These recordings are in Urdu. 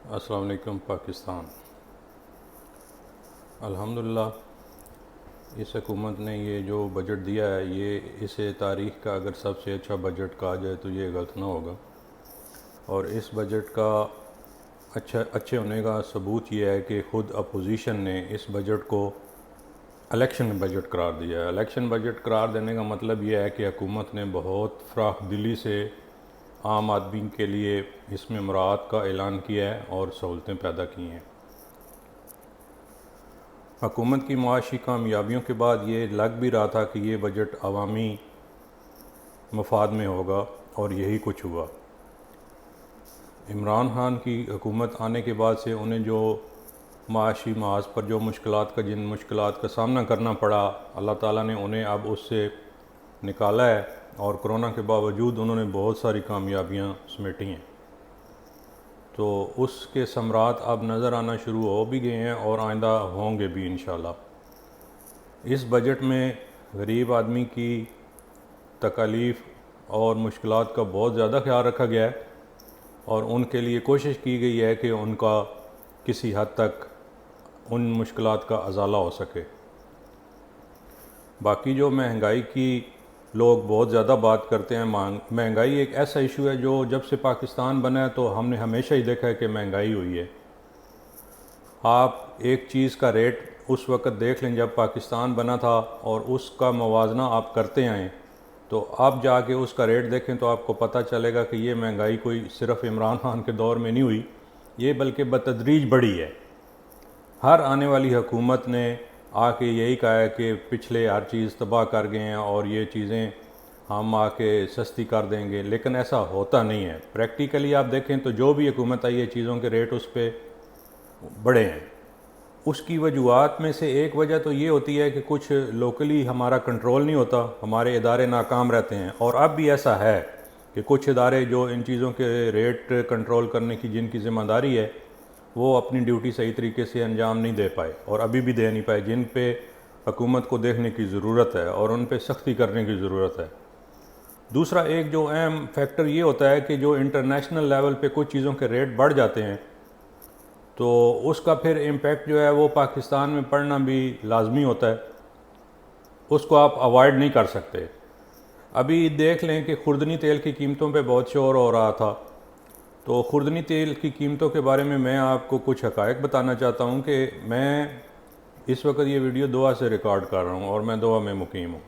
السلام علیکم پاکستان۔ الحمدللہ اس حکومت نے یہ جو بجٹ دیا ہے یہ اسے تاریخ کا اگر سب سے اچھا بجٹ کہا جائے تو یہ غلط نہ ہوگا، اور اس بجٹ کا اچھے ہونے کا ثبوت یہ ہے کہ خود اپوزیشن نے اس بجٹ کو الیکشن بجٹ قرار دیا ہے۔ الیکشن بجٹ قرار دینے کا مطلب یہ ہے کہ حکومت نے بہت فراخ دلی سے عام آدمی کے لیے اس میں مراعات کا اعلان کیا ہے اور سہولتیں پیدا کی ہیں۔ حکومت کی معاشی کامیابیوں کے بعد یہ لگ بھی رہا تھا کہ یہ بجٹ عوامی مفاد میں ہوگا، اور یہی کچھ ہوا۔ عمران خان کی حکومت آنے کے بعد سے انہیں جو معاشی محاذ پر جو جن مشکلات کا سامنا کرنا پڑا، اللہ تعالیٰ نے انہیں اب اس سے نکالا ہے، اور کرونا کے باوجود انہوں نے بہت ساری کامیابیاں سمیٹی ہیں۔ تو اس کے ثمرات اب نظر آنا شروع ہو بھی گئے ہیں اور آئندہ ہوں گے بھی انشاءاللہ۔ اس بجٹ میں غریب آدمی کی تکالیف اور مشکلات کا بہت زیادہ خیال رکھا گیا ہے، اور ان کے لیے کوشش کی گئی ہے کہ ان کا کسی حد تک ان مشکلات کا ازالہ ہو سکے۔ باقی جو مہنگائی کی لوگ بہت زیادہ بات کرتے ہیں، مہنگائی ایک ایسا ایشو ہے جو جب سے پاکستان بنا ہے تو ہم نے ہمیشہ ہی دیکھا ہے کہ مہنگائی ہوئی ہے۔ آپ ایک چیز کا ریٹ اس وقت دیکھ لیں جب پاکستان بنا تھا اور اس کا موازنہ آپ کرتے آئیں، تو آپ جا کے اس کا ریٹ دیکھیں تو آپ کو پتہ چلے گا کہ یہ مہنگائی کوئی صرف عمران خان کے دور میں نہیں ہوئی، یہ بلکہ بتدریج بڑھی ہے۔ ہر آنے والی حکومت نے آ کے یہی کہا ہے کہ پچھلے ہر چیز تباہ کر گئے ہیں اور یہ چیزیں ہم آ کے سستی کر دیں گے، لیکن ایسا ہوتا نہیں ہے۔ پریکٹیکلی آپ دیکھیں تو جو بھی حکومت آئی ہے چیزوں کے ریٹ اس پہ بڑھے ہیں۔ اس کی وجوہات میں سے ایک وجہ تو یہ ہوتی ہے کہ کچھ لوکلی ہمارا کنٹرول نہیں ہوتا، ہمارے ادارے ناکام رہتے ہیں، اور اب بھی ایسا ہے کہ کچھ ادارے جو ان چیزوں کے ریٹ کنٹرول کرنے کی جن کی ذمہ داری ہے وہ اپنی ڈیوٹی صحیح طریقے سے انجام نہیں دے پائے، اور ابھی بھی دے نہیں پائے، جن پہ حکومت کو دیکھنے کی ضرورت ہے اور ان پہ سختی کرنے کی ضرورت ہے۔ دوسرا ایک جو اہم فیکٹر یہ ہوتا ہے کہ جو انٹرنیشنل لیول پہ کچھ چیزوں کے ریٹ بڑھ جاتے ہیں تو اس کا پھر امپیکٹ جو ہے وہ پاکستان میں پڑنا بھی لازمی ہوتا ہے، اس کو آپ اوائڈ نہیں کر سکتے۔ ابھی دیکھ لیں کہ خوردنی تیل کی قیمتوں پہ بہت شور ہو رہا تھا، تو خوردنی تیل کی قیمتوں کے بارے میں آپ کو کچھ حقائق بتانا چاہتا ہوں کہ میں اس وقت یہ ویڈیو دوحہ سے ریکارڈ کر رہا ہوں اور میں دوحہ میں مقیم ہوں۔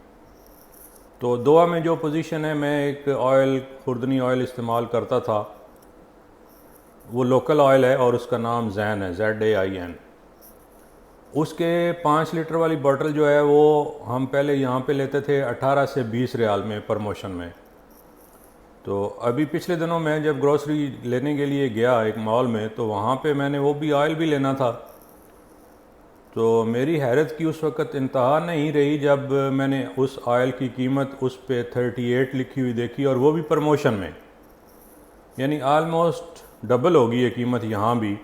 تو دوحہ میں جو پوزیشن ہے، میں ایک خوردنی آئل استعمال کرتا تھا، وہ لوکل آئل ہے اور اس کا نام زین ہے، ZAIN۔ اس کے 5 لیٹر والی بوٹل جو ہے وہ ہم پہلے یہاں پہ لیتے تھے 18 سے 20 ریال میں پرموشن میں۔ تو ابھی پچھلے دنوں میں جب گروسری لینے کے لیے گیا ایک مال میں، تو وہاں پہ میں نے وہ بھی آئل بھی لینا تھا، تو میری حیرت کی اس وقت انتہا نہیں رہی جب میں نے اس آئل کی قیمت اس پہ 38 لکھی ہوئی دیکھی، اور وہ بھی پرموشن میں، یعنی آلموسٹ ڈبل ہوگی یہ قیمت یہاں بھی۔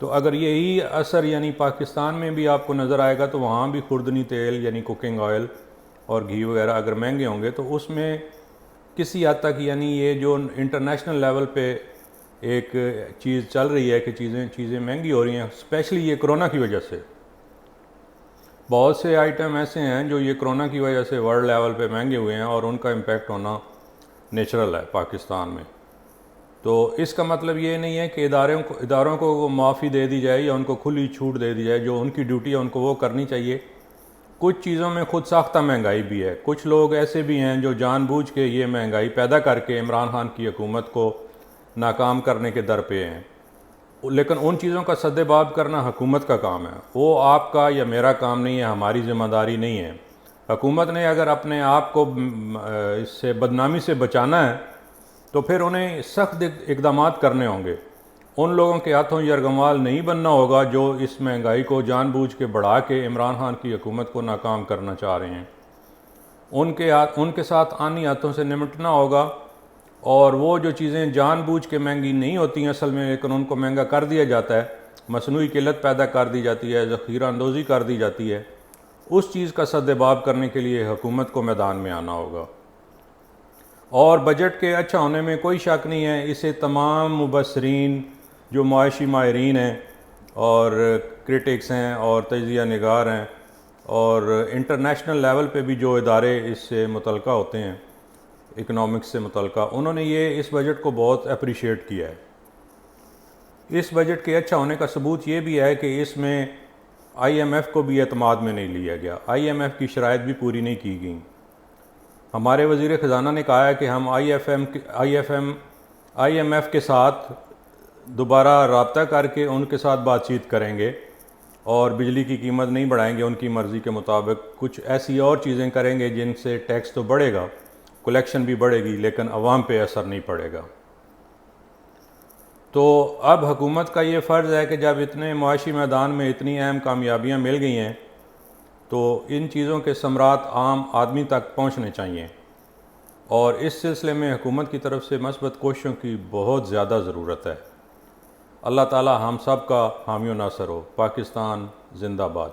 تو اگر یہی اثر یعنی پاکستان میں بھی آپ کو نظر آئے گا تو وہاں بھی خوردنی تیل یعنی کوکنگ آئل اور گھی وغیرہ اگر مہنگے ہوں گے تو اس میں کسی حد تک یعنی یہ جو انٹرنیشنل لیول پہ ایک چیز چل رہی ہے کہ چیزیں مہنگی ہو رہی ہیں، اسپیشلی یہ کرونا کی وجہ سے۔ بہت سے آئٹم ایسے ہیں جو یہ کرونا کی وجہ سے ورلڈ لیول پہ مہنگے ہوئے ہیں، اور ان کا امپیکٹ ہونا نیچرل ہے پاکستان میں۔ تو اس کا مطلب یہ نہیں ہے کہ اداروں کو معافی دے دی جائے یا ان کو کھلی چھوٹ دے دی جائے، جو ان کی ڈیوٹی ہے ان کو وہ کرنی چاہیے۔ کچھ چیزوں میں خود ساختہ مہنگائی بھی ہے، کچھ لوگ ایسے بھی ہیں جو جان بوجھ کے یہ مہنگائی پیدا کر کے عمران خان کی حکومت کو ناکام کرنے کے در پہ ہیں، لیکن ان چیزوں کا سدباب کرنا حکومت کا کام ہے، وہ آپ کا یا میرا کام نہیں ہے، ہماری ذمہ داری نہیں ہے۔ حکومت نے اگر اپنے آپ کو اس سے بدنامی سے بچانا ہے تو پھر انہیں سخت اقدامات کرنے ہوں گے۔ ان لوگوں کے ہاتھوں یرغمال نہیں بننا ہوگا جو اس مہنگائی کو جان بوجھ کے بڑھا کے عمران خان کی حکومت کو ناکام کرنا چاہ رہے ہیں۔ ان کے ساتھ آنی ہاتھوں سے نمٹنا ہوگا، اور وہ جو چیزیں جان بوجھ کے مہنگی نہیں ہوتی ہیں اصل میں، لیکن ان کو مہنگا کر دیا جاتا ہے، مصنوعی قلت پیدا کر دی جاتی ہے، ذخیرہ اندوزی کر دی جاتی ہے، اس چیز کا سدباب کرنے کے لیے حکومت کو میدان میں آنا ہوگا۔ اور بجٹ کے اچھا ہونے میں کوئی شک نہیں ہے، اسے تمام مبصرین جو معاشی ماہرین ہیں اور کرٹکس ہیں اور تجزیہ نگار ہیں اور انٹرنیشنل لیول پہ بھی جو ادارے اس سے متعلقہ ہوتے ہیں اکنامکس سے متعلقہ، انہوں نے یہ اس بجٹ کو بہت اپریشیٹ کیا ہے۔ اس بجٹ کے اچھا ہونے کا ثبوت یہ بھی ہے کہ اس میں آئی ایم ایف کو بھی اعتماد میں نہیں لیا گیا، آئی ایم ایف کی شرائط بھی پوری نہیں کی گئیں۔ ہمارے وزیر خزانہ نے کہا ہے کہ ہم آئی ایم ایف کے ساتھ دوبارہ رابطہ کر کے ان کے ساتھ بات چیت کریں گے اور بجلی کی قیمت نہیں بڑھائیں گے ان کی مرضی کے مطابق، کچھ ایسی اور چیزیں کریں گے جن سے ٹیکس تو بڑھے گا، کلیکشن بھی بڑھے گی، لیکن عوام پہ اثر نہیں پڑے گا۔ تو اب حکومت کا یہ فرض ہے کہ جب اتنے معاشی میدان میں اتنی اہم کامیابیاں مل گئی ہیں تو ان چیزوں کے ثمرات عام آدمی تک پہنچنے چاہیے، اور اس سلسلے میں حکومت کی طرف سے مثبت کوششوں کی بہت زیادہ ضرورت ہے۔ اللہ تعالی ہم سب کا حامی و ناصر ہو۔ پاکستان زندہ باد۔